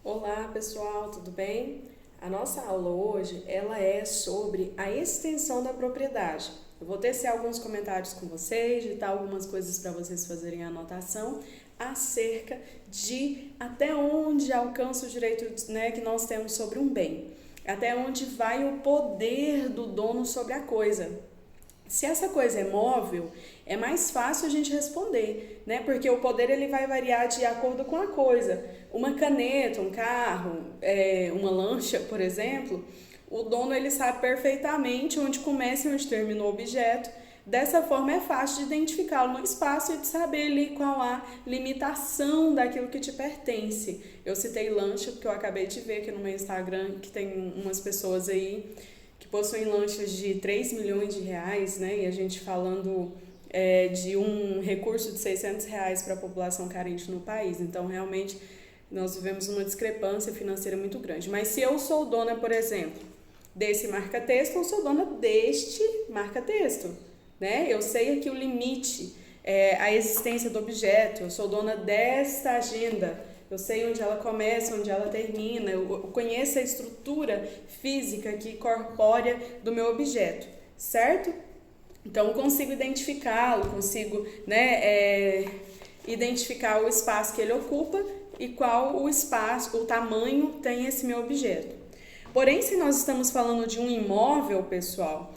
Olá pessoal, tudo bem? A nossa aula hoje ela é sobre a extensão da propriedade. Eu vou tecer alguns comentários com vocês, digitar algumas coisas para vocês fazerem a anotação acerca de até onde alcança o direito, que nós temos sobre um bem, até onde vai o poder do dono sobre a coisa. Se essa coisa é móvel, é mais fácil a gente responder, né? Porque o poder ele vai variar de acordo com a coisa. Uma caneta, um carro, uma lancha, por exemplo, o dono ele sabe perfeitamente onde começa e onde termina o objeto. Dessa forma é fácil de identificá-lo no espaço e de saber ali qual a limitação daquilo que te pertence. Eu citei lancha porque eu acabei de ver aqui no meu Instagram que tem umas pessoas aí que possuem lanchas de 3 milhões de reais, né? E a gente falando de um recurso de 600 reais para a população carente no país. Então, realmente, nós vivemos uma discrepância financeira muito grande. Mas se eu sou dona, por exemplo, desse marca-texto, eu sou dona deste marca-texto, né? Eu sei aqui o limite, a existência do objeto, eu sou dona desta agenda, eu sei onde ela começa, onde ela termina, eu conheço a estrutura física aqui, corpórea do meu objeto, certo? Então, eu consigo identificá-lo, consigo identificar o espaço que ele ocupa e qual o espaço, o tamanho tem esse meu objeto. Porém, se nós estamos falando de um imóvel, pessoal,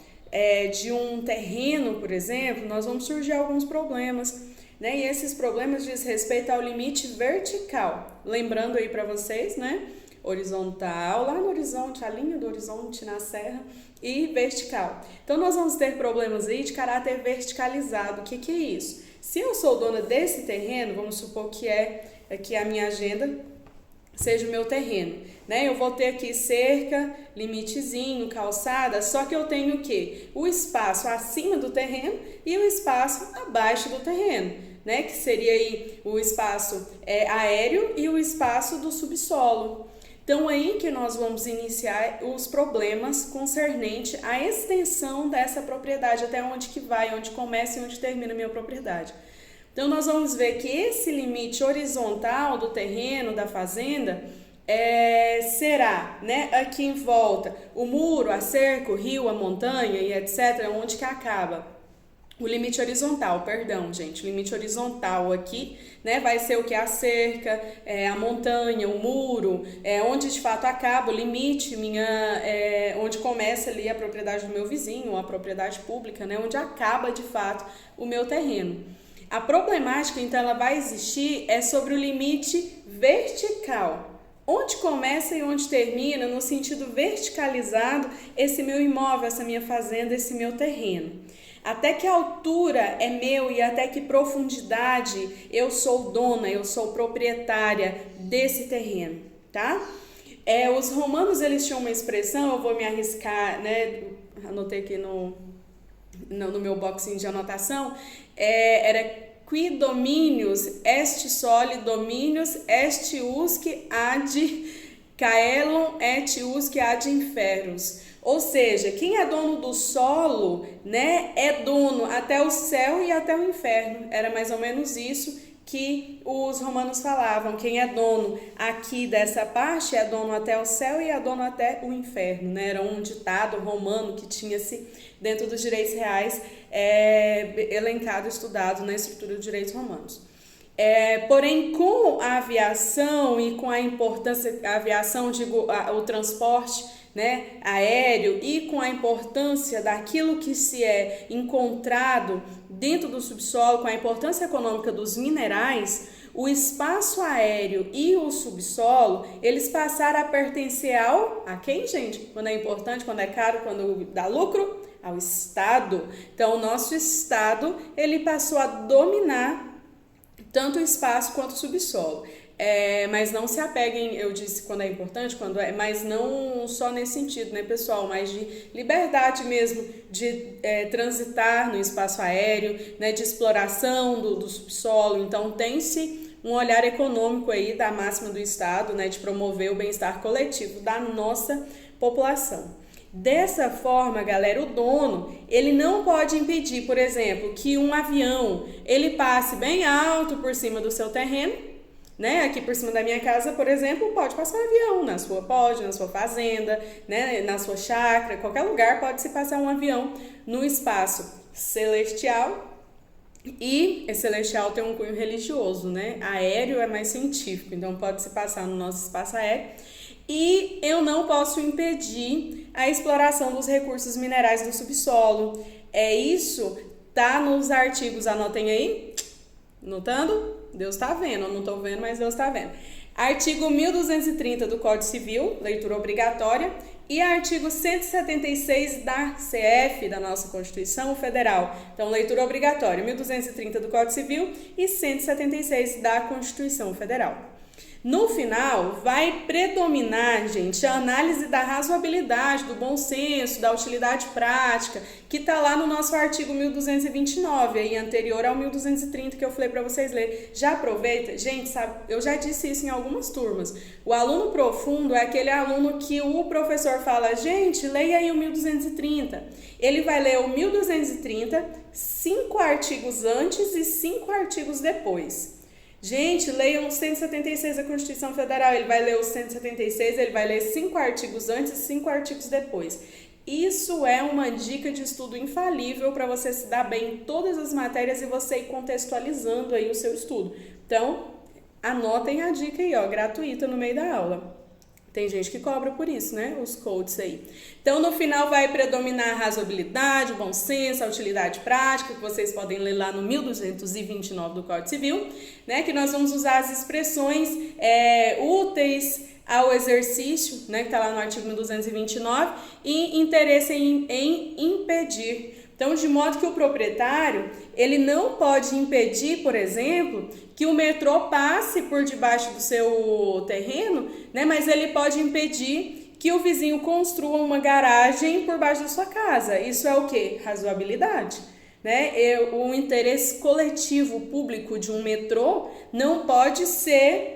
de um terreno, por exemplo, nós vamos surgir alguns problemas, né? E esses problemas diz respeito ao limite vertical. Lembrando aí para vocês, né? Horizontal, lá no horizonte, a linha do horizonte na serra, e vertical. Então, nós vamos ter problemas aí de caráter verticalizado. O que é isso? Se eu sou dona desse terreno, vamos supor que aqui a minha agenda seja o meu terreno, né? Eu vou ter aqui cerca, limitezinho, calçada, só que eu tenho o quê? O espaço acima do terreno e o espaço abaixo do terreno, né? Que seria aí o espaço aéreo e o espaço do subsolo. Então, aí que nós vamos iniciar os problemas concernente à extensão dessa propriedade, até onde que vai, onde começa e onde termina a minha propriedade. Então, nós vamos ver que esse limite horizontal do terreno, da fazenda, será, né, aqui em volta, o muro, a cerca, o rio, a montanha e etc., onde que acaba. O limite horizontal, perdão, gente, o limite horizontal aqui, né, vai ser o que? A cerca, a montanha, o muro, onde de fato acaba o limite, onde começa ali a propriedade do meu vizinho, a propriedade pública, né, onde acaba de fato o meu terreno. A problemática, então, ela vai existir sobre o limite vertical. Onde começa e onde termina, no sentido verticalizado, esse meu imóvel, essa minha fazenda, esse meu terreno. Até que altura é meu e até que profundidade eu sou dona, eu sou proprietária desse terreno, tá? Os romanos, eles tinham uma expressão, eu vou me arriscar, né? Anotei aqui no meu boxinho de anotação, era qui dominius est soli dominius est usque ad caelum et usque ad inferos. Ou seja, quem é dono do solo, né, é dono até o céu e até o inferno. Era mais ou menos isso que os romanos falavam. Quem é dono aqui dessa parte é dono até o céu e é dono até o inferno, né? Era um ditado romano que tinha-se dentro dos direitos reais, elencado, estudado na estrutura dos direitos romanos. Porém, com a aviação e com a importância, a aviação, digo, o transporte, né, aéreo, e com a importância daquilo que se é encontrado dentro do subsolo, com a importância econômica dos minerais, o espaço aéreo e o subsolo, eles passaram a pertencer a quem, gente? Quando é importante, quando é caro, quando dá lucro? Ao Estado. Então, o nosso Estado, ele passou a dominar tanto o espaço quanto o subsolo. Mas não se apeguem, eu disse quando é importante, mas não só nesse sentido, né, pessoal, mas de liberdade mesmo, de transitar no espaço aéreo, né, de exploração do subsolo. Então, tem-se um olhar econômico aí da máxima do Estado, né, de promover o bem-estar coletivo da nossa população. Dessa forma, galera, o dono, ele não pode impedir, por exemplo, que um avião, ele passe bem alto por cima do seu terreno, né? Aqui por cima da minha casa, por exemplo, pode passar um avião, na sua fazenda, né? Na sua chácara, qualquer lugar pode se passar um avião no espaço celestial. E esse celestial tem um cunho religioso, né? Aéreo é mais científico, então pode se passar no nosso espaço aéreo. E eu não posso impedir a exploração dos recursos minerais do subsolo. Isso tá nos artigos, anotem aí. Notando? Deus tá vendo, eu não tô vendo, mas Deus tá vendo. Artigo 1230 do Código Civil, leitura obrigatória, e artigo 176 da CF, da nossa Constituição Federal. Então, leitura obrigatória, 1230 do Código Civil e 176 da Constituição Federal. No final, vai predominar, gente, a análise da razoabilidade, do bom senso, da utilidade prática, que está lá no nosso artigo 1229, aí anterior ao 1230 que eu falei para vocês lerem. Já aproveita, gente, sabe, eu já disse isso em algumas turmas. O aluno profundo é aquele aluno que o professor fala, gente, leia aí o 1230. Ele vai ler o 1230, 5 artigos antes e 5 artigos depois. Gente, leiam o 176 da Constituição Federal, ele vai ler o 176, ele vai ler 5 artigos antes e 5 artigos depois. Isso é uma dica de estudo infalível para você se dar bem em todas as matérias e você ir contextualizando aí o seu estudo. Então, anotem a dica aí, ó, gratuita no meio da aula. Tem gente que cobra por isso, né? Os codes aí. Então, no final vai predominar a razoabilidade, o bom senso, a utilidade prática, que vocês podem ler lá no 1229 do Código Civil, né? Que nós vamos usar as expressões úteis ao exercício, né? Que está lá no artigo 1229, e interesse em impedir. Então, de modo que o proprietário, ele não pode impedir, por exemplo, que o metrô passe por debaixo do seu terreno, né? Mas ele pode impedir que o vizinho construa uma garagem por baixo da sua casa. Isso é o quê? Razoabilidade, né? O interesse coletivo público de um metrô não pode ser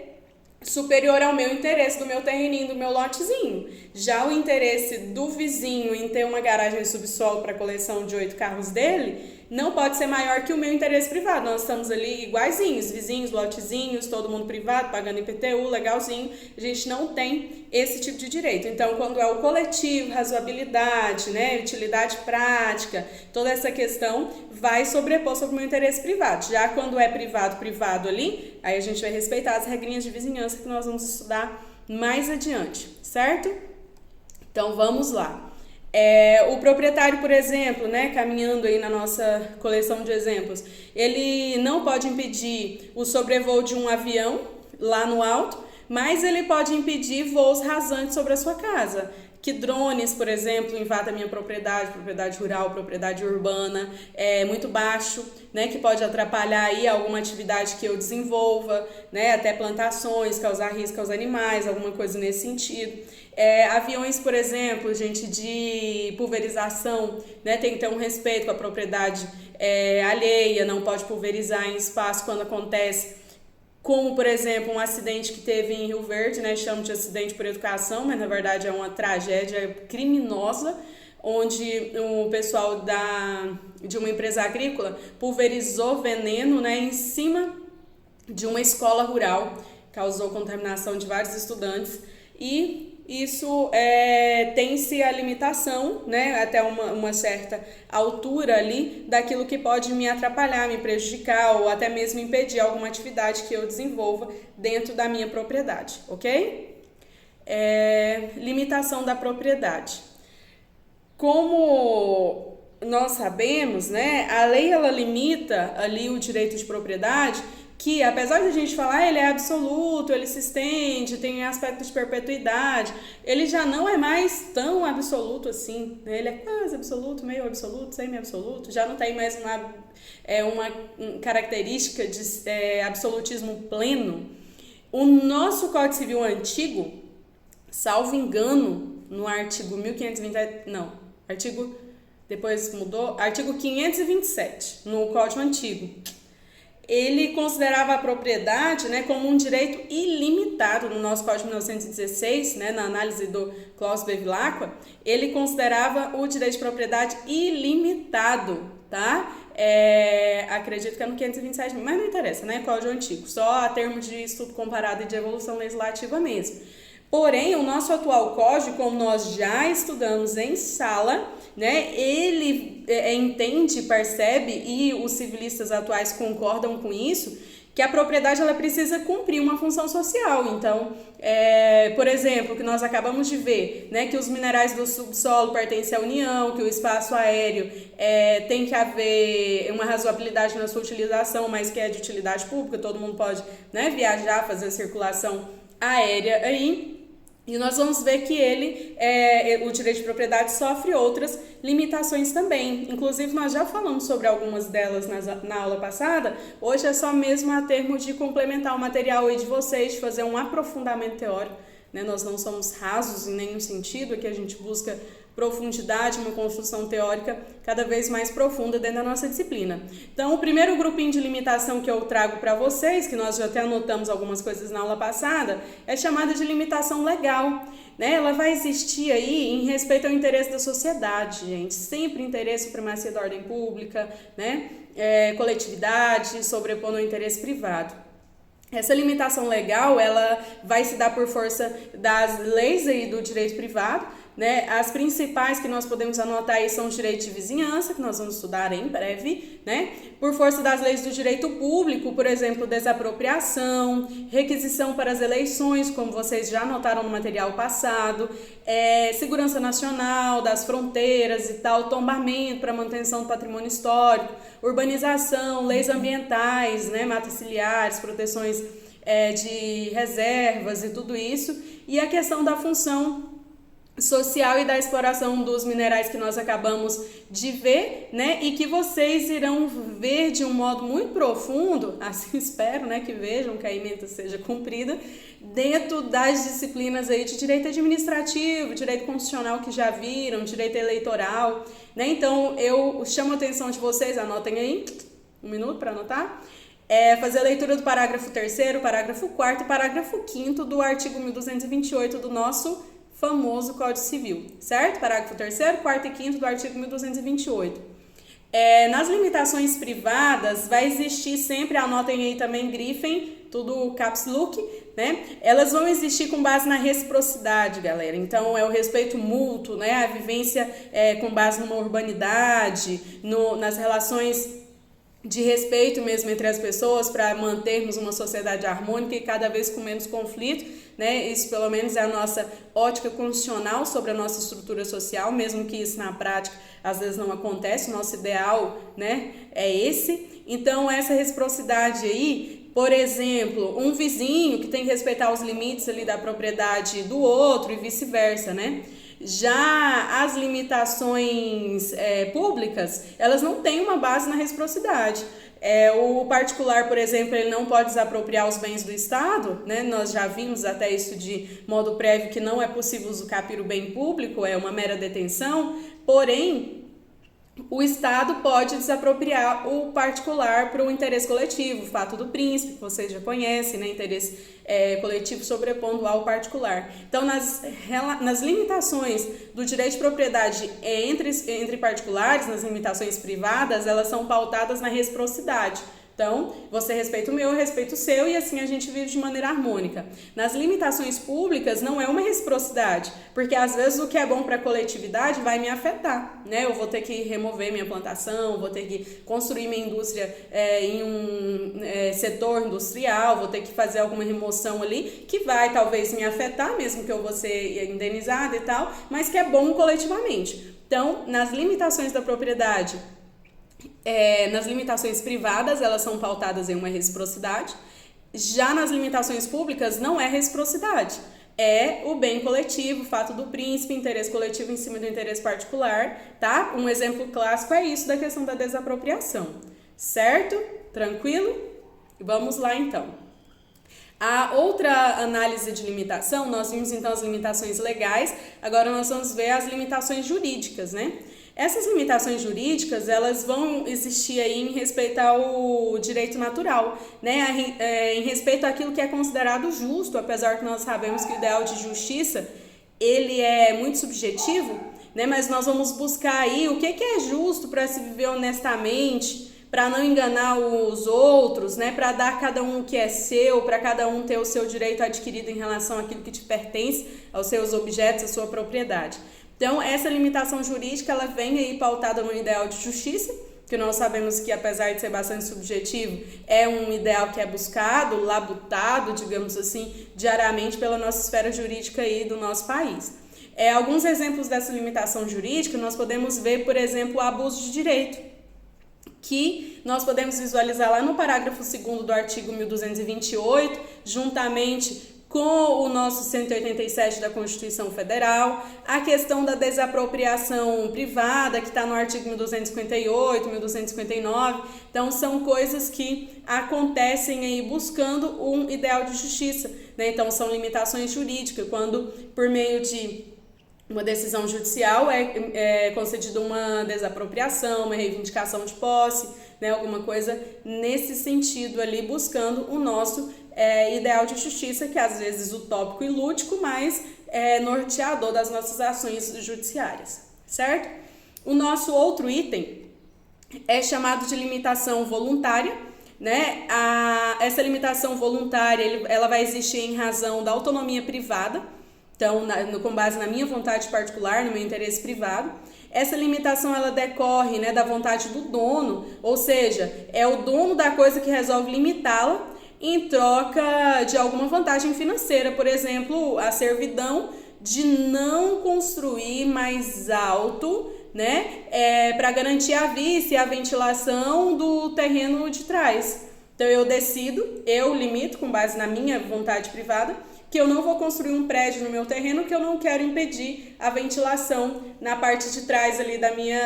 superior ao meu interesse do meu terreninho, do meu lotezinho. Já o interesse do vizinho em ter uma garagem de subsolo para coleção de 8 carros dele não pode ser maior que o meu interesse privado. Nós estamos ali iguaizinhos, vizinhos, lotezinhos, todo mundo privado, pagando IPTU, legalzinho. A gente não tem esse tipo de direito. Então, quando é o coletivo, razoabilidade, né, utilidade prática, toda essa questão vai sobrepor sobre o meu interesse privado. Já quando é privado ali, aí a gente vai respeitar as regrinhas de vizinhança que nós vamos estudar mais adiante, certo? Então, vamos lá. O proprietário, por exemplo, né, caminhando aí na nossa coleção de exemplos, ele não pode impedir o sobrevoo de um avião lá no alto, mas ele pode impedir voos rasantes sobre a sua casa. Que drones, por exemplo, invadam a minha propriedade rural, propriedade urbana, muito baixo, né, que pode atrapalhar aí alguma atividade que eu desenvolva, né, até plantações, causar risco aos animais, alguma coisa nesse sentido. Aviões, por exemplo, gente, de pulverização, né, tem que ter um respeito com a propriedade alheia, não pode pulverizar em espaço quando acontece, como, por exemplo, um acidente que teve em Rio Verde, né, chamam de acidente por educação, mas na verdade é uma tragédia criminosa, onde o pessoal de uma empresa agrícola pulverizou veneno, né, em cima de uma escola rural, causou contaminação de vários estudantes e isso tem-se a limitação, né, até uma certa altura ali, daquilo que pode me atrapalhar, me prejudicar ou até mesmo impedir alguma atividade que eu desenvolva dentro da minha propriedade, ok? Limitação da propriedade. Como nós sabemos, né, a lei ela limita ali o direito de propriedade, que apesar de a gente falar ele é absoluto, ele se estende, tem aspecto de perpetuidade, ele já não é mais tão absoluto assim, né? Ele é quase absoluto, meio absoluto, semi-absoluto, já não tem mais uma característica de absolutismo pleno. O nosso Código Civil antigo, salvo engano, no artigo 1520, não, depois mudou, artigo 527, no Código Antigo, ele considerava a propriedade, né, como um direito ilimitado no nosso Código de 1916, né, na análise do Klaus Bevilacqua, ele considerava o direito de propriedade ilimitado, tá? Acredito que é no 527, mas não interessa, né, Código Antigo, só a termo de estudo comparado e de evolução legislativa mesmo. Porém, o nosso atual código, como nós já estudamos em sala, né, ele entende, percebe, e os civilistas atuais concordam com isso, que a propriedade ela precisa cumprir uma função social. Então, por exemplo, que nós acabamos de ver, né, que os minerais do subsolo pertencem à União, que o espaço aéreo tem que haver uma razoabilidade na sua utilização, mas que é de utilidade pública, todo mundo pode, né, viajar, fazer circulação aérea aí. E nós vamos ver que o direito de propriedade sofre outras limitações também. Inclusive, nós já falamos sobre algumas delas na aula passada. Hoje é só mesmo a termo de complementar o material aí de vocês, de fazer um aprofundamento teórico, né? Nós não somos rasos em nenhum sentido, aqui a gente busca profundidade, uma construção teórica cada vez mais profunda dentro da nossa disciplina. Então, o primeiro grupinho de limitação que eu trago para vocês, que nós já até anotamos algumas coisas na aula passada, é chamada de limitação legal, né? Ela vai existir aí em respeito ao interesse da sociedade, gente, sempre interesse, supremacia da ordem pública, né? Coletividade, sobrepondo ao interesse privado. Essa limitação legal, ela vai se dar por força das leis aí do direito privado, né? As principais que nós podemos anotar aí são o direito de vizinhança, que nós vamos estudar em breve, né? Por força das leis do direito público, por exemplo, desapropriação, requisição para as eleições, como vocês já anotaram no material passado, segurança nacional, das fronteiras e tal, tombamento para manutenção do patrimônio histórico, urbanização, leis ambientais, né? Matas ciliares, proteções de reservas e tudo isso, e a questão da função social e da exploração dos minerais que nós acabamos de ver, né, e que vocês irão ver de um modo muito profundo, assim espero, né, que vejam, que a ementa seja cumprida, dentro das disciplinas aí de direito administrativo, direito constitucional que já viram, direito eleitoral, né, então eu chamo a atenção de vocês, anotem aí, um minuto para anotar, fazer a leitura do parágrafo 3º, parágrafo 4º e parágrafo 5º do artigo 1228 do nosso famoso Código Civil, certo? Parágrafo 3º, 4º e 5º do artigo 1228. Nas limitações privadas, vai existir sempre, anotem aí também, grifem, tudo caps look, né? Elas vão existir com base na reciprocidade, galera. Então, é o respeito mútuo, né? A vivência com base numa urbanidade, nas relações de respeito mesmo entre as pessoas, para mantermos uma sociedade harmônica e cada vez com menos conflito, né? Isso pelo menos é a nossa ótica constitucional sobre a nossa estrutura social, mesmo que isso na prática às vezes não acontece, o nosso ideal, né, é esse. Então essa reciprocidade aí, por exemplo, um vizinho que tem que respeitar os limites ali da propriedade do outro e vice-versa, né? Já as limitações públicas, elas não têm uma base na reciprocidade. O particular, por exemplo, ele não pode desapropriar os bens do Estado, né? Nós já vimos até isso de modo prévio que não é possível usucapir o bem público, é uma mera detenção, porém o Estado pode desapropriar o particular para o interesse coletivo, o fato do príncipe, que vocês já conhecem, né? Interesse coletivo sobrepondo ao particular. Então, nas limitações do direito de propriedade entre particulares, nas limitações privadas, elas são pautadas na reciprocidade. Então, você respeita o meu, eu respeito o seu, e assim a gente vive de maneira harmônica. Nas limitações públicas, não é uma reciprocidade, porque às vezes o que é bom para a coletividade vai me afetar, né? Eu vou ter que remover minha plantação, vou ter que construir minha indústria em um setor industrial, vou ter que fazer alguma remoção ali, que vai talvez me afetar, mesmo que eu vou ser indenizada e tal, mas que é bom coletivamente. Então, nas limitações da propriedade, nas limitações privadas, elas são pautadas em uma reciprocidade. Já nas limitações públicas, não é reciprocidade. É o bem coletivo, o fato do príncipe, interesse coletivo em cima do interesse particular, tá? Um exemplo clássico é isso da questão da desapropriação, certo? Tranquilo? Vamos lá, então. A outra análise de limitação, nós vimos então as limitações legais, agora nós vamos ver as limitações jurídicas, né? Essas limitações jurídicas, elas vão existir aí em respeito ao direito natural, né? Em respeito àquilo que é considerado justo, apesar que nós sabemos que o ideal de justiça, ele é muito subjetivo, né? Mas nós vamos buscar aí o que é justo para se viver honestamente, para não enganar os outros, né? Para dar a cada um o que é seu, para cada um ter o seu direito adquirido em relação àquilo que te pertence, aos seus objetos, à sua propriedade. Então, essa limitação jurídica, ela vem aí pautada no ideal de justiça, que nós sabemos que, apesar de ser bastante subjetivo, é um ideal que é buscado, labutado, digamos assim, diariamente pela nossa esfera jurídica aí do nosso país. Alguns exemplos dessa limitação jurídica, nós podemos ver, por exemplo, o abuso de direito, que nós podemos visualizar lá no parágrafo 2º do artigo 1228, juntamente com o nosso 187 da Constituição Federal, a questão da desapropriação privada, que está no artigo 1258, 1259, então são coisas que acontecem aí buscando um ideal de justiça, né? Então são limitações jurídicas, quando por meio de uma decisão judicial é concedida uma desapropriação, uma reivindicação de posse, né? Alguma coisa nesse sentido ali, buscando o nosso ideal de justiça, que às vezes utópico e lúdico, mas é norteador das nossas ações judiciárias, certo? O nosso outro item é chamado de limitação voluntária, né? Essa limitação voluntária, ela vai existir em razão da autonomia privada, então, com base na minha vontade particular, no meu interesse privado. Essa limitação, ela decorre, né, da vontade do dono, ou seja, é o dono da coisa que resolve limitá-la em troca de alguma vantagem financeira, por exemplo, a servidão de não construir mais alto, né, para garantir a vista e a ventilação do terreno de trás. Então, eu limito, com base na minha vontade privada, que eu não vou construir um prédio no meu terreno, que eu não quero impedir a ventilação na parte de trás ali da minha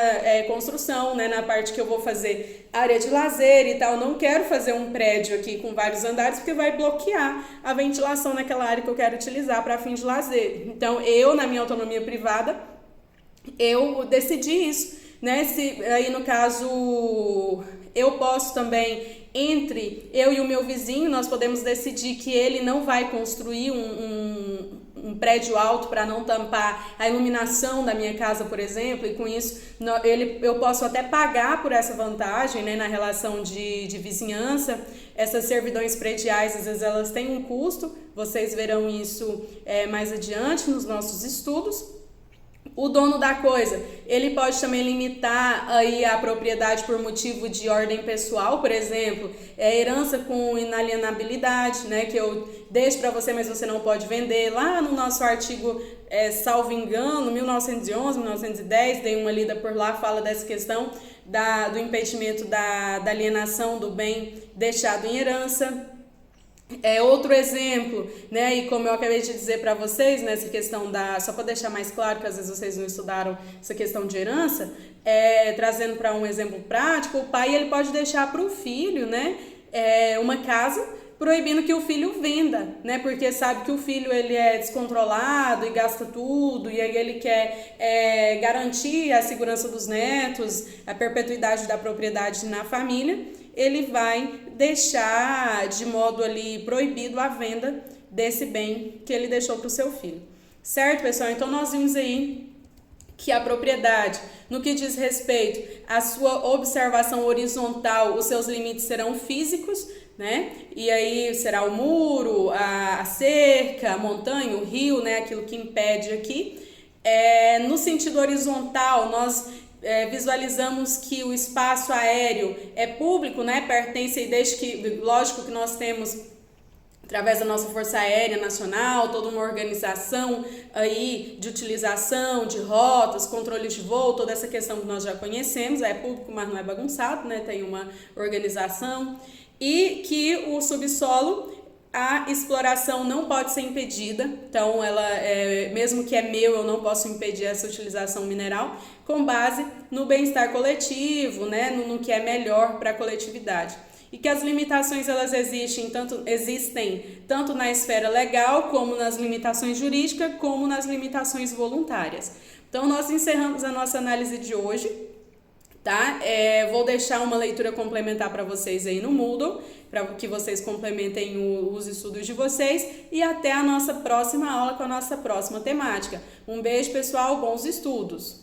construção, né? Na parte que eu vou fazer área de lazer e tal. Eu não quero fazer um prédio aqui com vários andares, porque vai bloquear a ventilação naquela área que eu quero utilizar para fim de lazer. Então, eu, na minha autonomia privada, eu decidi isso, né? Se aí, no caso, eu posso também, entre eu e o meu vizinho, nós podemos decidir que ele não vai construir um prédio alto para não tampar a iluminação da minha casa, por exemplo, e com isso eu posso até pagar por essa vantagem, né, na relação de vizinhança. Essas servidões prediais, às vezes, elas têm um custo, vocês verão isso mais adiante nos nossos estudos. O dono da coisa, ele pode também limitar aí a propriedade por motivo de ordem pessoal, por exemplo, herança com inalienabilidade, né, que eu deixo para você, mas você não pode vender. Lá no nosso artigo, salvo engano, 1911, 1910, dei uma lida por lá, fala dessa questão do impedimento da alienação do bem deixado em herança. Outro exemplo, né, e como eu acabei de dizer para vocês, nessa questão só para deixar mais claro que às vezes vocês não estudaram essa questão de herança, trazendo para um exemplo prático, o pai ele pode deixar para o filho, né, uma casa, proibindo que o filho venda, né, porque sabe que o filho ele é descontrolado e gasta tudo, e aí ele quer garantir a segurança dos netos, a perpetuidade da propriedade na família. Ele vai deixar de modo ali proibido a venda desse bem que ele deixou para o seu filho. Certo, pessoal? Então, nós vimos aí que a propriedade, no que diz respeito à sua observação horizontal, os seus limites serão físicos, né? E aí será o muro, a cerca, a montanha, o rio, né? Aquilo que impede aqui. No sentido horizontal, nós visualizamos que o espaço aéreo é público, né? Pertence, e desde que, lógico que nós temos, através da nossa Força Aérea Nacional, toda uma organização aí de utilização de rotas, controles de voo, toda essa questão que nós já conhecemos, é público, mas não é bagunçado, né? Tem uma organização, e que o subsolo, a exploração não pode ser impedida, então mesmo que é meu, eu não posso impedir essa utilização mineral, com base no bem-estar coletivo, né, no que é melhor para a coletividade. E que as limitações elas existem tanto na esfera legal, como nas limitações jurídicas, como nas limitações voluntárias. Então, nós encerramos a nossa análise de hoje, tá? Vou deixar uma leitura complementar para vocês aí no Moodle, para que vocês complementem os estudos de vocês, e até a nossa próxima aula com a nossa próxima temática. Um beijo, pessoal, bons estudos!